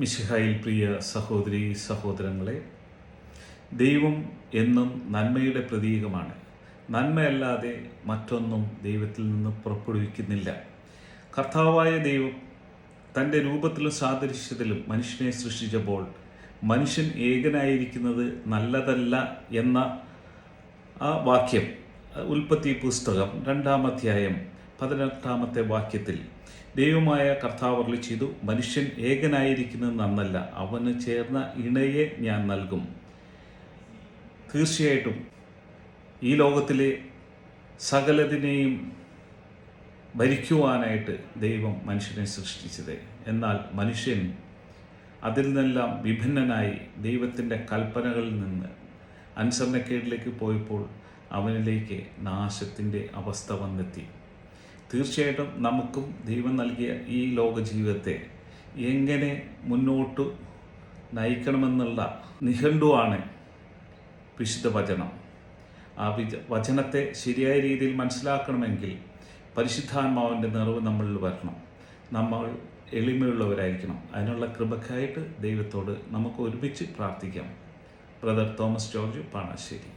മിശിഹായിൽ പ്രിയ സഹോദരി സഹോദരങ്ങളെ, ദൈവം എന്നും നന്മയുടെ പ്രതീകമാണ്. നന്മയല്ലാതെ മറ്റൊന്നും ദൈവത്തിൽ നിന്ന് പുറപ്പെടുവിക്കുന്നില്ല. കർത്താവായ ദൈവം തൻ്റെ രൂപത്തിലും സാദൃശ്യത്തിലും മനുഷ്യനെ സൃഷ്ടിച്ചപ്പോൾ മനുഷ്യൻ ഏകനായിരിക്കുന്നത് നല്ലതല്ല എന്ന ആ വാക്യം ഉൽപ്പത്തി പുസ്തകം 2-ാം അധ്യായം 18-ാമത്തെ വാക്യത്തിൽ ദൈവമായ കർത്താവ് അരുളി ചെയ്തു, മനുഷ്യൻ ഏകനായിരിക്കുന്നത് നന്നല്ല, അവന് ചേർന്ന ഇണയെ ഞാൻ നൽകും. തീർച്ചയായിട്ടും ഈ ലോകത്തിലെ സകലതിനെയും ഭരിക്കുവാനായിട്ട് ദൈവം മനുഷ്യനെ സൃഷ്ടിച്ചത്. എന്നാൽ മനുഷ്യൻ അതിൽ നിന്നെല്ലാം വിഭിന്നനായി ദൈവത്തിൻ്റെ കൽപ്പനകളിൽ നിന്ന് അനുസരണക്കേടിലേക്ക് പോയപ്പോൾ അവനിലേക്ക് നാശത്തിൻ്റെ അവസ്ഥ വന്നെത്തി. തീർച്ചയായിട്ടും നമുക്കും ദൈവം നൽകിയ ഈ ലോക ജീവിതത്തെ എങ്ങനെ മുന്നോട്ട് നയിക്കണമെന്നുള്ള നിഘണ്ടുവാണ് വിശുദ്ധ വചനം. ആ വചനത്തെ ശരിയായ രീതിയിൽ മനസ്സിലാക്കണമെങ്കിൽ പരിശുദ്ധാത്മാവിൻ്റെ നിറവ് നമ്മളിൽ വരണം. നമ്മൾ എളിമയുള്ളവരായിരിക്കണം. അതിനുള്ള കൃപക്കായിട്ട് ദൈവത്തോട് നമുക്ക് ഒരുമിച്ച് പ്രാർത്ഥിക്കാം. ബ്രദർ തോമസ് ജോർജ്, പാണശ്ശേരി.